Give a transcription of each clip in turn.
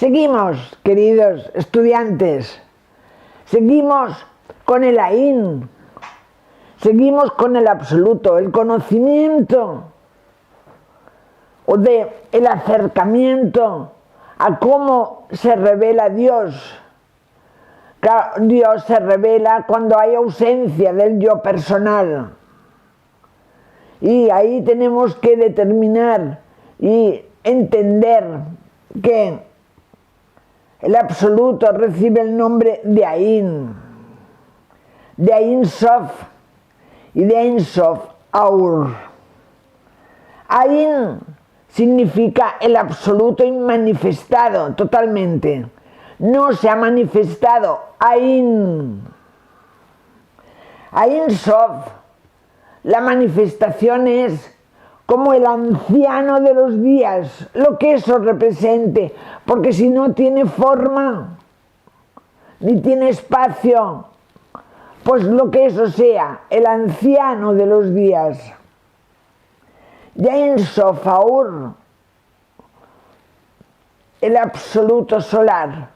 Seguimos, queridos estudiantes, seguimos con el Ain, seguimos con el absoluto, el conocimiento o el acercamiento a cómo se revela Dios. Claro, Dios se revela cuando hay ausencia del yo personal. Y ahí tenemos que determinar y entender que el absoluto recibe el nombre de Ain Sof y de Ein Sof Aur. Ain significa el absoluto inmanifestado totalmente. No se ha manifestado. Ain Sof, la manifestación es como el anciano de los días, lo que eso represente, porque si no tiene forma, ni tiene espacio, pues lo que eso sea, el anciano de los días. Ya en Sof Aur, el absoluto solar,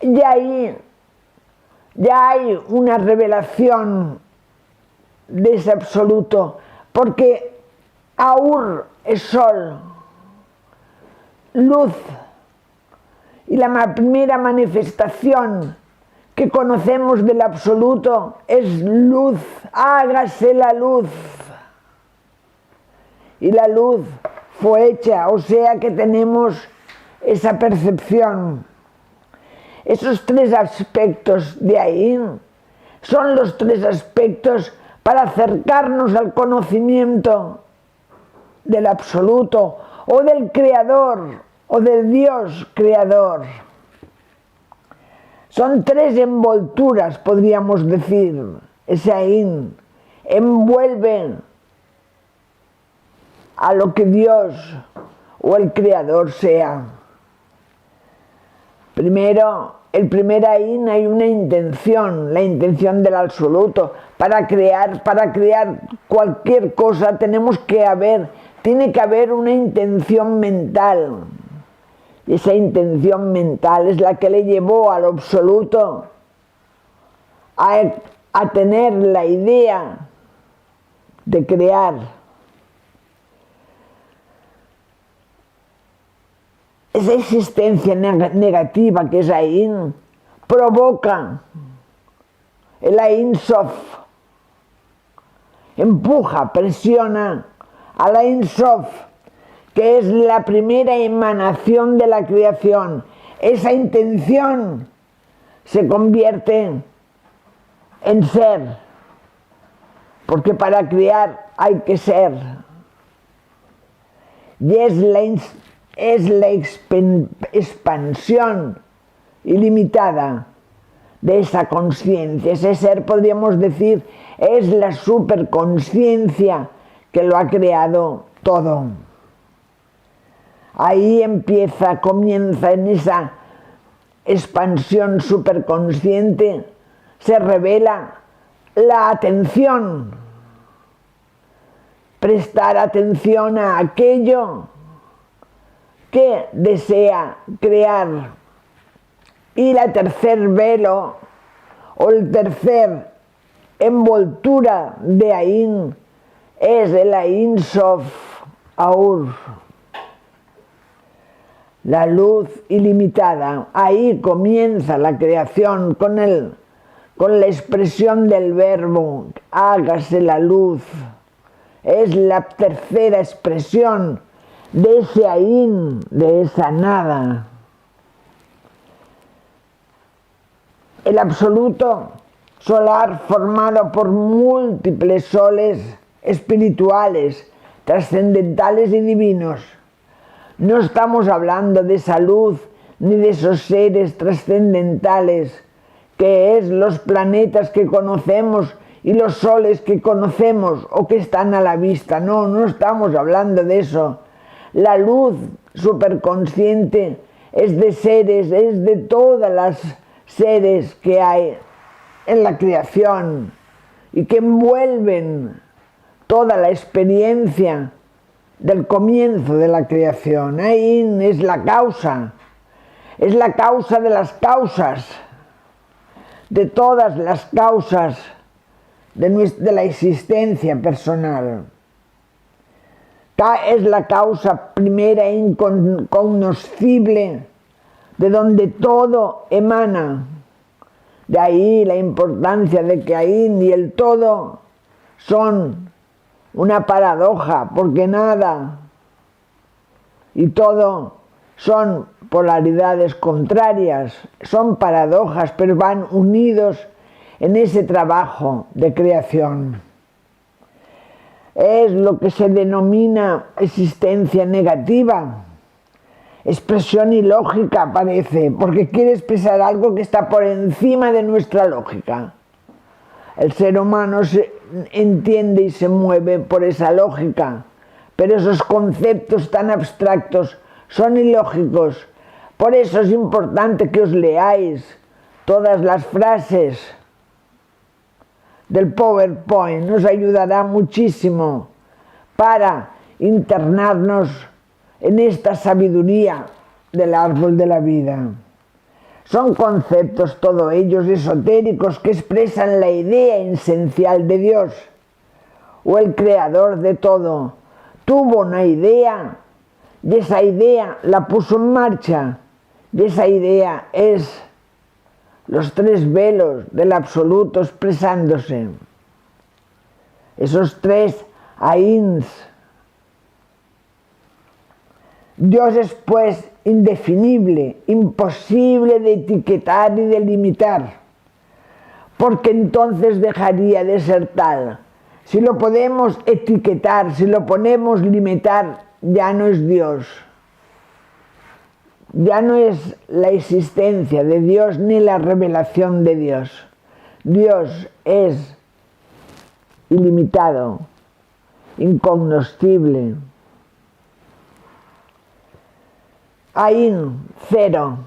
ya hay una revelación de ese absoluto, porque Aur es sol, luz, y la primera manifestación que conocemos del absoluto es luz. Hágase la luz. Y la luz fue hecha, o sea que tenemos esa percepción. Esos tres aspectos de ahí son los tres aspectos para acercarnos al conocimiento del absoluto o del creador o del Dios creador. Son tres envolturas, podríamos decir. Ese Ain envuelve a lo que Dios o el creador sea. Primero, el primer Ain hay una intención, la intención del absoluto. Para crear cualquier cosa tiene que haber una intención mental. Y esa intención mental es la que le llevó al absoluto a tener la idea de crear. Esa existencia negativa que es Ain provoca el Ein Sof, empuja, presiona al Ein Sof, que es la primera emanación de la creación. Esa intención se convierte en ser, porque para crear hay que ser. Y es la expansión ilimitada de esa conciencia. Ese ser, podríamos decir, es la superconsciencia que lo ha creado todo. Ahí comienza en esa expansión superconsciente, se revela la atención, prestar atención a aquello que desea crear. Y la tercer velo o el tercer envoltura de Ain es el Ein Sof Aur, la luz ilimitada. Ahí comienza la creación con la expresión del verbo, hágase la luz. Es la tercera expresión de ese Ain, de esa nada. El absoluto solar formado por múltiples soles espirituales, trascendentales y divinos. No estamos hablando de esa luz ni de esos seres trascendentales que es los planetas que conocemos y los soles que conocemos o que están a la vista. No estamos hablando de eso. La luz superconsciente es de seres, es de todas las seres que hay en la creación y que envuelven toda la experiencia del comienzo de la creación. Ain es la causa. es la causa de las causas, de todas las causas de la existencia personal. Es la causa primera e incognoscible de donde todo emana. De ahí la importancia de que Ain y el todo son una paradoja, porque nada y todo son polaridades contrarias, son paradojas, pero van unidos en ese trabajo de creación. Es lo que se denomina existencia negativa, expresión ilógica parece, porque quiere expresar algo que está por encima de nuestra lógica. El ser humano se entiende y se mueve por esa lógica, pero esos conceptos tan abstractos son ilógicos. Por eso es importante que os leáis todas las frases del PowerPoint, nos ayudará muchísimo para internarnos en esta sabiduría del árbol de la vida. Son conceptos todos ellos esotéricos que expresan la idea esencial de Dios, o el creador de todo. Tuvo una idea y esa idea la puso en marcha, y esa idea es los tres velos del absoluto expresándose. Esos tres Ains. Dios es pues indefinible, imposible de etiquetar y de limitar, porque entonces dejaría de ser tal. Si lo podemos etiquetar, si lo podemos limitar, ya no es Dios. Ya no es la existencia de Dios ni la revelación de Dios. Dios es ilimitado, incognoscible. Ain, cero.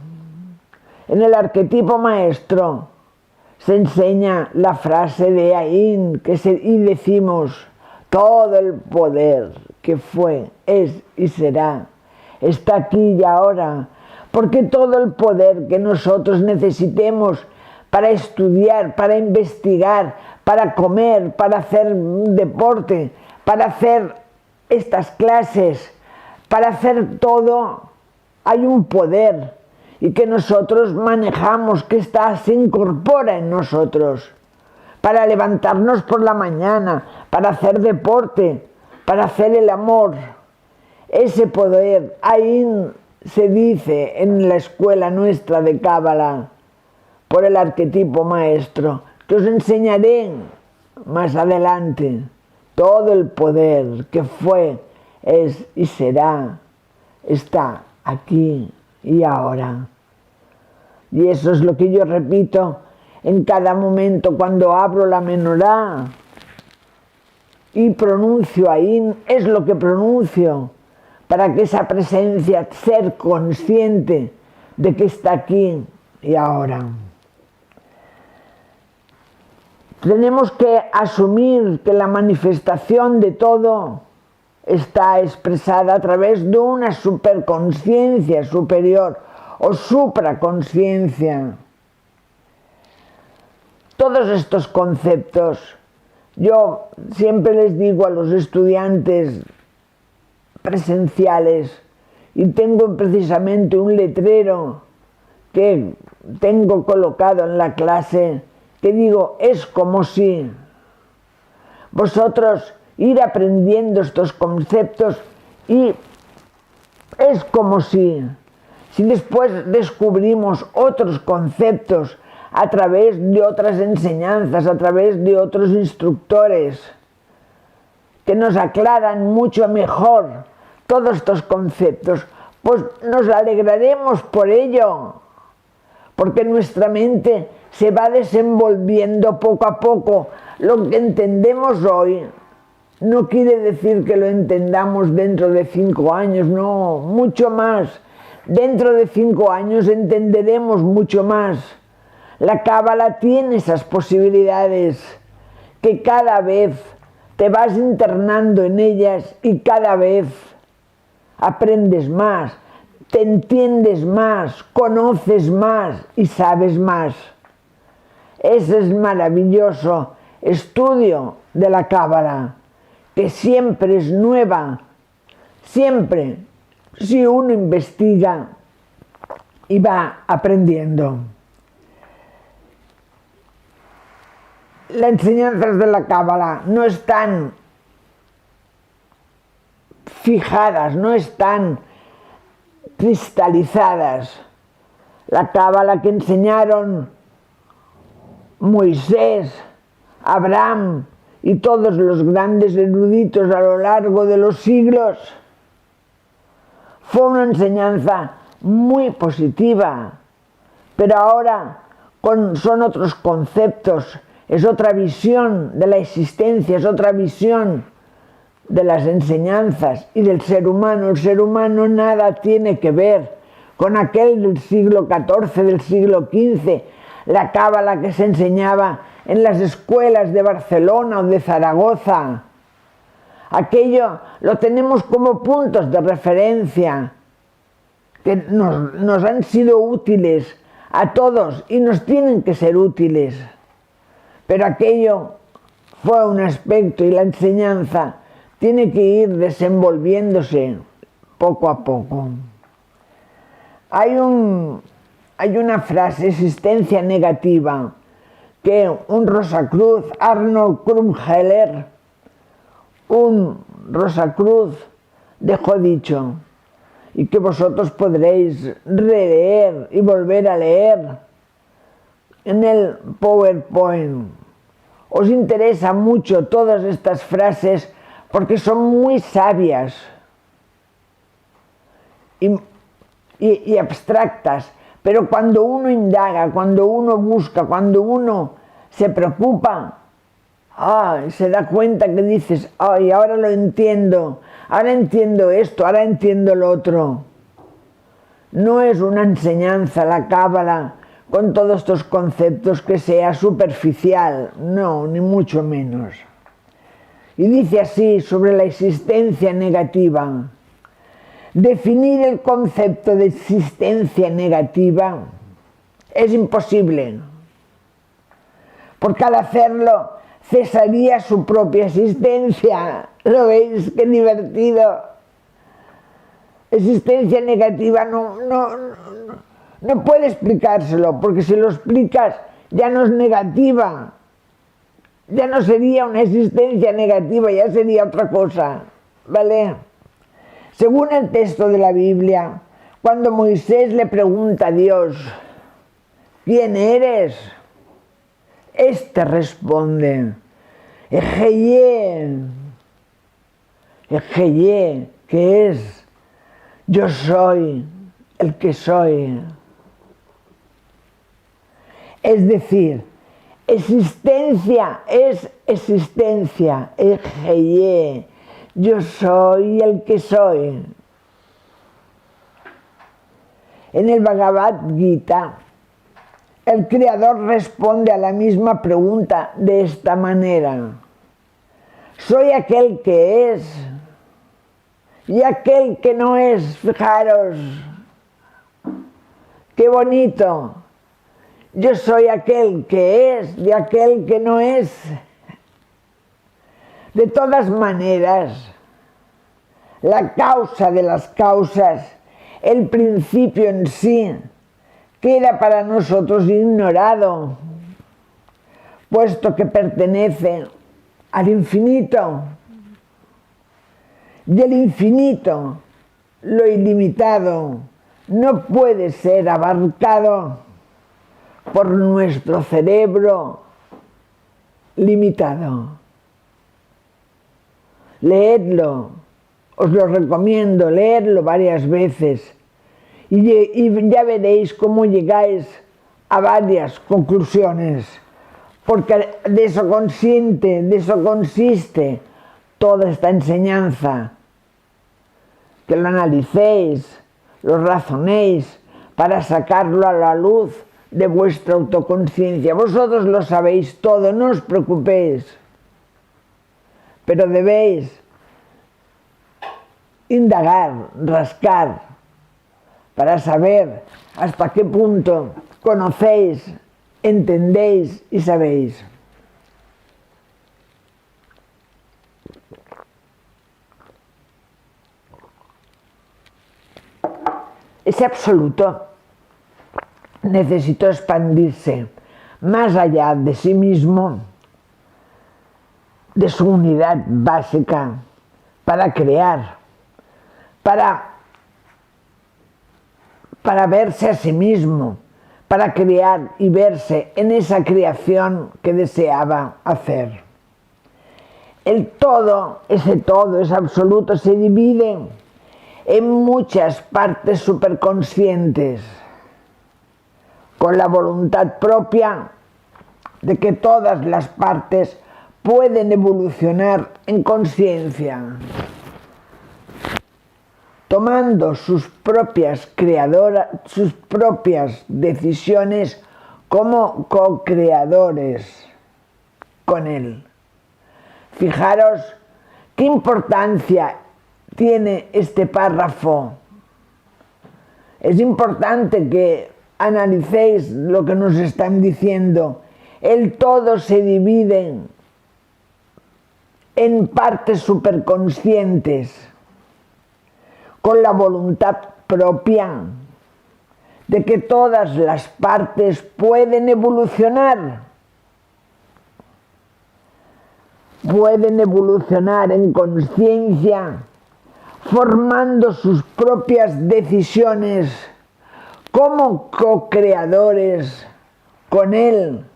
En el arquetipo maestro se enseña la frase de Ain y decimos: todo el poder que fue, es y será está aquí y ahora, porque todo el poder que nosotros necesitemos para estudiar, para investigar, para comer, para hacer deporte, para hacer estas clases, para hacer todo, hay un poder y que nosotros manejamos, que se incorpora en nosotros, para levantarnos por la mañana, para hacer deporte, para hacer el amor. Ese poder, Ain se dice en la escuela nuestra de Cábala, por el arquetipo maestro, que os enseñaré más adelante. Todo el poder que fue, es y será, está aquí y ahora. Y eso es lo que yo repito en cada momento cuando abro la menorá y pronuncio Ain, es lo que pronuncio, para que esa presencia, ser consciente de que está aquí y ahora. Tenemos que asumir que la manifestación de todo está expresada a través de una superconsciencia superior o supraconsciencia. Todos estos conceptos, yo siempre les digo a los estudiantes presenciales, y tengo precisamente un letrero que tengo colocado en la clase, que digo, es como si vosotros ir aprendiendo estos conceptos, y es como si después descubrimos otros conceptos a través de otras enseñanzas, a través de otros instructores que nos aclaran mucho mejor todos estos conceptos, pues nos alegraremos por ello, porque nuestra mente se va desenvolviendo poco a poco. Lo que entendemos hoy no quiere decir que lo entendamos dentro de 5 años, no, mucho más. Dentro de 5 años entenderemos mucho más. La Cábala tiene esas posibilidades, que cada vez te vas internando en ellas y cada vez aprendes más. te entiendes más, conoces más y sabes más. Ese es maravilloso estudio de la Cábala, que siempre es nueva, siempre, si uno investiga y va aprendiendo. Las enseñanzas de la Cábala no están fijadas, no están cristalizadas. La Cábala que enseñaron Moisés, Abraham y todos los grandes eruditos a lo largo de los siglos fue una enseñanza muy positiva, pero ahora son otros conceptos, es otra visión de la existencia, es otra visión de las enseñanzas y del ser humano. El ser humano nada tiene que ver con aquel del siglo XIV, del siglo XV, la Cábala que se enseñaba en las escuelas de Barcelona o de Zaragoza. Aquello lo tenemos como puntos de referencia que nos han sido útiles a todos y nos tienen que ser útiles. Pero aquello fue un aspecto y la enseñanza tiene que ir desenvolviéndose poco a poco. Hay una frase, existencia negativa, que un Rosacruz, Arnold Krumheller, un Rosacruz dejó dicho, y que vosotros podréis releer y volver a leer en el PowerPoint. Os interesa mucho todas estas frases porque son muy sabias y abstractas, pero cuando uno indaga, cuando uno busca, cuando uno se preocupa, se da cuenta que dices, ahora lo entiendo, ahora entiendo esto, ahora entiendo lo otro. No es una enseñanza, la Cábala, con todos estos conceptos que sea superficial, no, ni mucho menos. Y dice así sobre la existencia negativa. Definir el concepto de existencia negativa es imposible, porque al hacerlo cesaría su propia existencia. ¿Lo veis? ¡Qué divertido! Existencia negativa no puede explicárselo, porque si lo explicas ya no es negativa, ya no sería una existencia negativa, ya sería otra cosa, ¿vale? Según el texto de la Biblia, cuando Moisés le pregunta a Dios, ¿quién eres? Este responde, Ejeye, que es, yo soy el que soy. Es decir, existencia es existencia, Ejeye, yo soy el que soy. En el Bhagavad Gita, el Creador responde a la misma pregunta de esta manera. Soy aquel que es y aquel que no es. Fijaros, qué bonito. Yo soy aquel que es y aquel que no es. De todas maneras, la causa de las causas, el principio en sí, queda para nosotros ignorado, puesto que pertenece al infinito. Y el infinito, lo ilimitado, no puede ser abarcado por nuestro cerebro limitado. Leedlo, os lo recomiendo, leedlo varias veces y ya veréis cómo llegáis a varias conclusiones, porque de eso consiste toda esta enseñanza, que lo analicéis, lo razonéis para sacarlo a la luz de vuestra autoconciencia. Vosotros lo sabéis todo, no os preocupéis, pero debéis indagar, rascar, para saber hasta qué punto conocéis, entendéis y sabéis. Ese absoluto necesitó expandirse más allá de sí mismo, de su unidad básica, para crear, para verse a sí mismo, para crear y verse en esa creación que deseaba hacer. El todo, ese absoluto, se divide en muchas partes superconscientes, con la voluntad propia de que todas las partes pueden evolucionar en conciencia, tomando sus propias decisiones como co-creadores con él. Fijaros qué importancia tiene este párrafo. Es importante que analicéis lo que nos están diciendo. El todo se divide en partes superconscientes, con la voluntad propia de que todas las partes pueden evolucionar. Pueden evolucionar en conciencia, formando sus propias decisiones como co-creadores con él,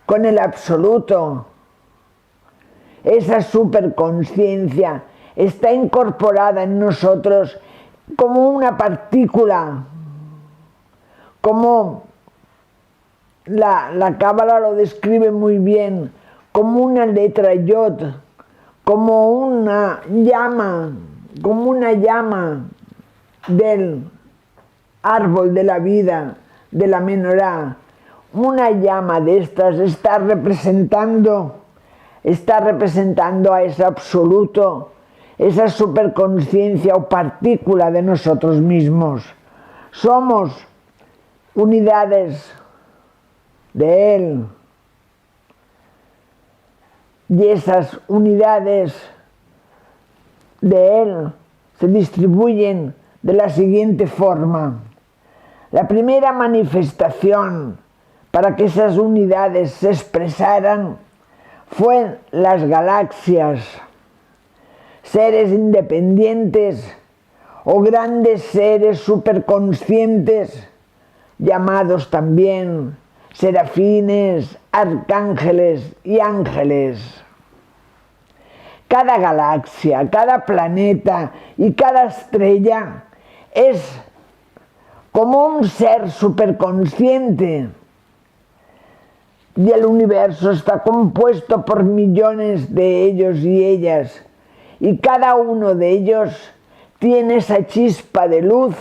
con el absoluto. Esa superconsciencia está incorporada en nosotros como una partícula, como la Cábala lo describe muy bien, como una letra yod, como una llama del árbol de la vida, de la menorá. Una llama de estas está representando a ese absoluto, esa superconsciencia o partícula de nosotros mismos. Somos unidades de él. Y esas unidades de él se distribuyen de la siguiente forma. La primera manifestación para que esas unidades se expresaran fue las galaxias, seres independientes o grandes seres superconscientes, llamados también serafines, arcángeles y ángeles. Cada galaxia, cada planeta y cada estrella es como un ser superconsciente. Y el universo está compuesto por millones de ellos y ellas. Y cada uno de ellos tiene esa chispa de luz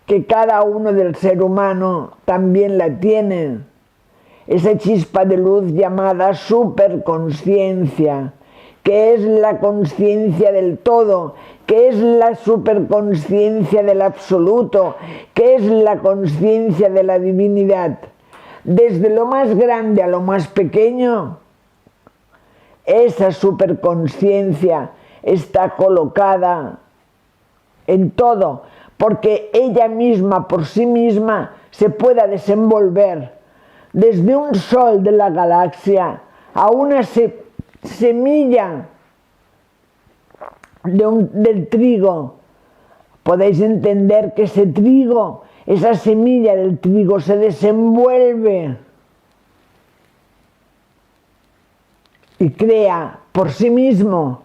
que cada uno del ser humano también la tiene. Esa chispa de luz llamada superconsciencia, que es la consciencia del todo, que es la superconsciencia del absoluto, que es la consciencia de la divinidad. Desde lo más grande a lo más pequeño, esa superconsciencia está colocada en todo, porque ella misma, por sí misma, se pueda desenvolver desde un sol de la galaxia a una semilla del trigo. Podéis entender que ese trigo, esa semilla del trigo se desenvuelve y crea por sí mismo.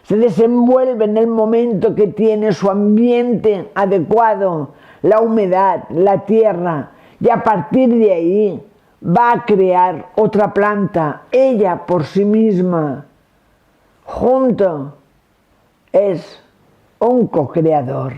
Se desenvuelve en el momento que tiene su ambiente adecuado, la humedad, la tierra, y a partir de ahí va a crear otra planta, ella por sí misma. Junto es un co-creador.